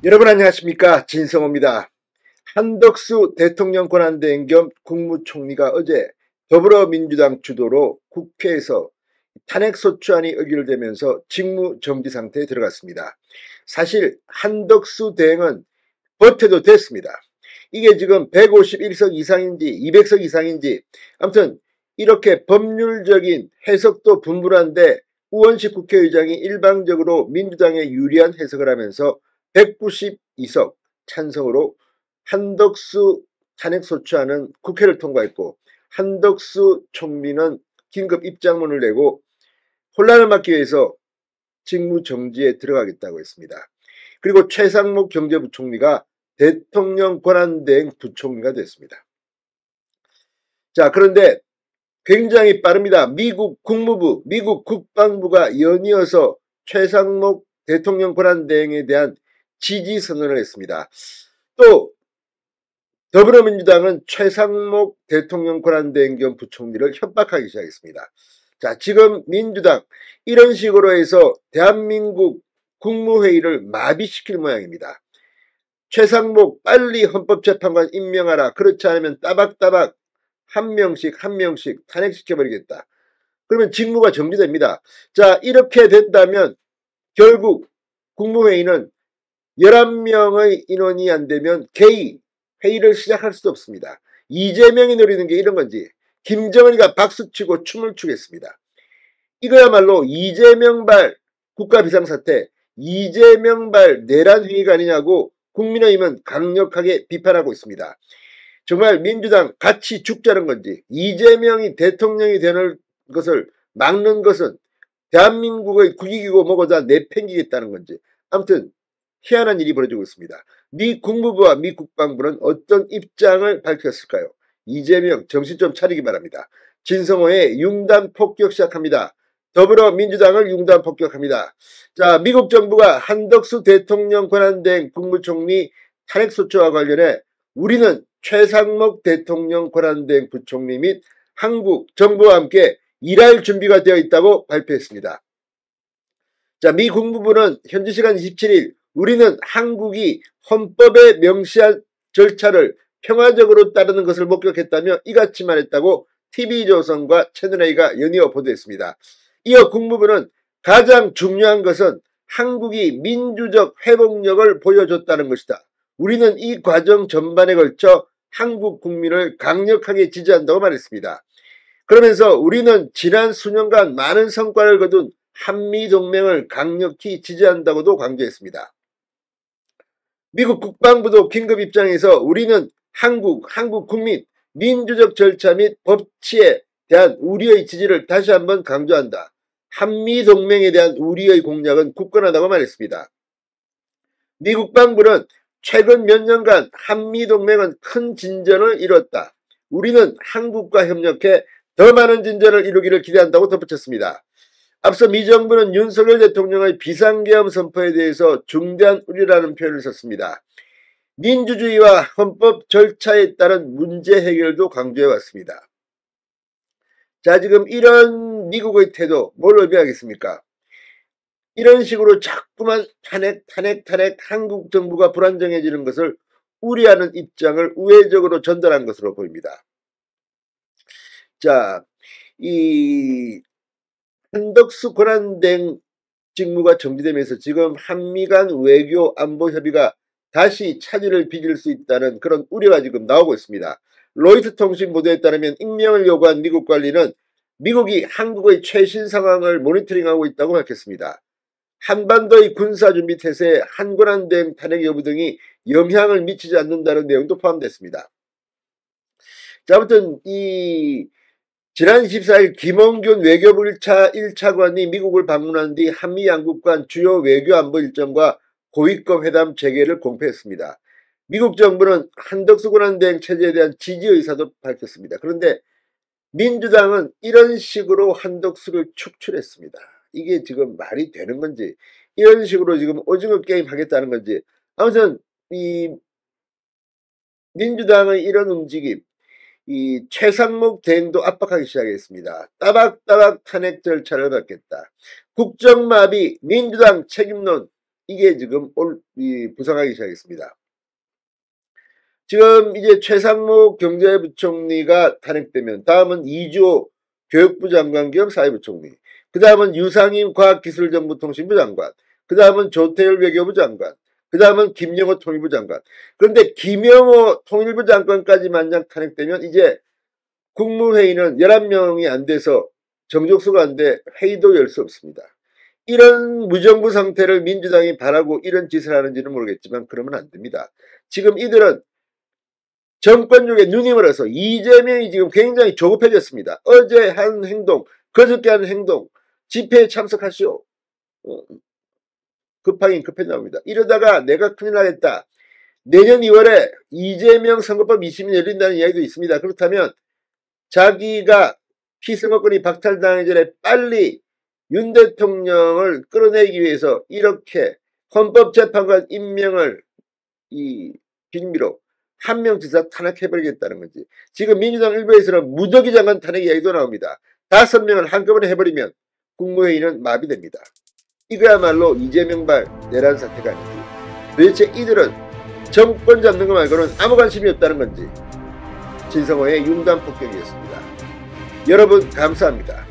여러분 안녕하십니까, 진성호입니다. 한덕수 대통령 권한대행 겸 국무총리가 어제 더불어민주당 주도로 국회에서 탄핵소추안이 의결되면서 직무정지 상태에 들어갔습니다. 사실 한덕수 대행은 버텨도 됐습니다. 이게 지금 151석 이상인지 200석 이상인지 아무튼 이렇게 법률적인 해석도 분분한데 우원식 국회의장이 일방적으로 민주당에 유리한 해석을 하면서 192석 찬성으로 한덕수 탄핵소추안은 국회를 통과했고, 한덕수 총리는 긴급 입장문을 내고 혼란을 막기 위해서 직무정지에 들어가겠다고 했습니다. 그리고 최상목 경제부총리가 대통령 권한대행 부총리가 됐습니다. 자, 그런데 굉장히 빠릅니다. 미국 국무부, 미국 국방부가 연이어서 최상목 대통령 권한대행에 대한 지지 선언을 했습니다. 또 더불어민주당은 최상목 대통령 권한대행 겸 부총리를 협박하기 시작했습니다. 자, 지금 민주당 이런 식으로 해서 대한민국 국무회의를 마비시킬 모양입니다. 최상목 빨리 헌법재판관 임명하라. 그렇지 않으면 따박따박 한 명씩 탄핵시켜버리겠다. 그러면 직무가 정지됩니다. 자, 이렇게 된다면 결국 국무회의는 11명의 인원이 안 되면 개의 회의를 시작할 수도 없습니다. 이재명이 노리는 게 이런 건지 김정은이가 박수치고 춤을 추겠습니다. 이거야말로 이재명발 국가비상사태, 이재명발 내란회의가 아니냐고 국민의힘은 강력하게 비판하고 있습니다. 정말 민주당 같이 죽자는 건지, 이재명이 대통령이 되는 것을 막는 것은 대한민국의 국익이고 뭐고 다 내팽기겠다는 건지, 아무튼 희한한 일이 벌어지고 있습니다. 미 국무부와 미 국방부는 어떤 입장을 밝혔을까요? 이재명 정신 좀 차리기 바랍니다. 진성호의 융단 폭격 시작합니다. 더불어민주당을 융단 폭격합니다. 자, 미국 정부가 한덕수 대통령 권한대행 국무총리 탄핵소추와 관련해 우리는 최상목 대통령 권한대행 부총리 및 한국 정부와 함께 일할 준비가 되어 있다고 발표했습니다. 자, 미 국무부는 현지 시간 27일 우리는 한국이 헌법에 명시한 절차를 평화적으로 따르는 것을 목격했다며 이같이 말했다고 TV조선과 채널A가 연이어 보도했습니다. 이어 국무부는 가장 중요한 것은 한국이 민주적 회복력을 보여줬다는 것이다. 우리는 이 과정 전반에 걸쳐 한국 국민을 강력하게 지지한다고 말했습니다. 그러면서 우리는 지난 수년간 많은 성과를 거둔 한미동맹을 강력히 지지한다고도 강조했습니다. 미국 국방부도 긴급 입장에서 우리는 한국 국민 민주적 절차 및 법치에 대한 우리의 지지를 다시 한번 강조한다. 한미동맹에 대한 우리의 공약은 굳건하다고 말했습니다. 미 국방부는 최근 몇 년간 한미동맹은 큰 진전을 이뤘다. 우리는 한국과 협력해 더 많은 진전을 이루기를 기대한다고 덧붙였습니다. 앞서 미 정부는 윤석열 대통령의 비상계엄 선포에 대해서 중대한 우려라는 표현을 썼습니다. 민주주의와 헌법 절차에 따른 문제 해결도 강조해왔습니다. 자, 지금 이런 미국의 태도 뭘 의미하겠습니까? 이런 식으로 자꾸만 탄핵 한국 정부가 불안정해지는 것을 우려하는 입장을 우회적으로 전달한 것으로 보입니다. 자, 이 한덕수 권한대행 직무가 정지되면서 지금 한미 간 외교 안보 협의가 다시 차질을 빚을 수 있다는 그런 우려가 지금 나오고 있습니다. 로이터 통신 보도에 따르면 익명을 요구한 미국 관리는 미국이 한국의 최신 상황을 모니터링하고 있다고 밝혔습니다. 한반도의 군사준비 태세에 한 권한대행 탄핵 여부 등이 영향을 미치지 않는다는 내용도 포함됐습니다. 자, 아무튼 지난 24일 김원균 외교부 1차관이 미국을 방문한 뒤 한미 양국 간 주요 외교 안보 일정과 고위급 회담 재개를 공표했습니다. 미국 정부는 한덕수 권한대행 체제에 대한 지지 의사도 밝혔습니다. 그런데 민주당은 이런 식으로 한덕수를 축출했습니다. 이게 지금 말이 되는 건지, 이런 식으로 지금 오징어 게임 하겠다는 건지, 아무튼 이 민주당의 이런 움직임, 이 최상목 대행도 압박하기 시작했습니다. 따박따박 탄핵 절차를 밟겠다. 국정마비, 민주당 책임론, 이게 지금 부상하기 시작했습니다. 지금 이제 최상목 경제부총리가 탄핵되면 다음은 이주호 교육부 장관 겸 사회부총리, 그 다음은 유상임 과학기술정보통신부 장관, 그 다음은 조태열 외교부 장관, 그 다음은 김영호 통일부 장관. 그런데 김영호 통일부 장관까지 만약 탄핵되면 이제 국무회의는 11명이 안 돼서 정족수가 안 돼 회의도 열 수 없습니다. 이런 무정부 상태를 민주당이 바라고 이런 짓을 하는지는 모르겠지만 그러면 안 됩니다. 지금 이들은 정권력에 눈이 멀어서 이재명이 지금 굉장히 조급해졌습니다. 어제 한 행동, 그저께 한 행동, 집회에 참석하시오. 급하긴 급해나옵니다. 이러다가 내가 큰일 나겠다. 내년 2월에 이재명 선거법 2심이 열린다는 이야기도 있습니다. 그렇다면 자기가 피선거권이 박탈당하기 전에 빨리 윤 대통령을 끌어내기 위해서 이렇게 헌법재판관 임명을 빌미로 한 명 지사 탄핵해버리겠다는 건지. 지금 민주당 일부에서는 무더기 장관 탄핵 이야기도 나옵니다. 5명을 한꺼번에 해버리면 국무회의는 마비됩니다. 이거야말로 이재명발 내란 사태가 아니지. 도대체 이들은 정권 잡는 거 말고는 아무 관심이 없다는 건지. 진성호의 융단 폭격이었습니다. 여러분 감사합니다.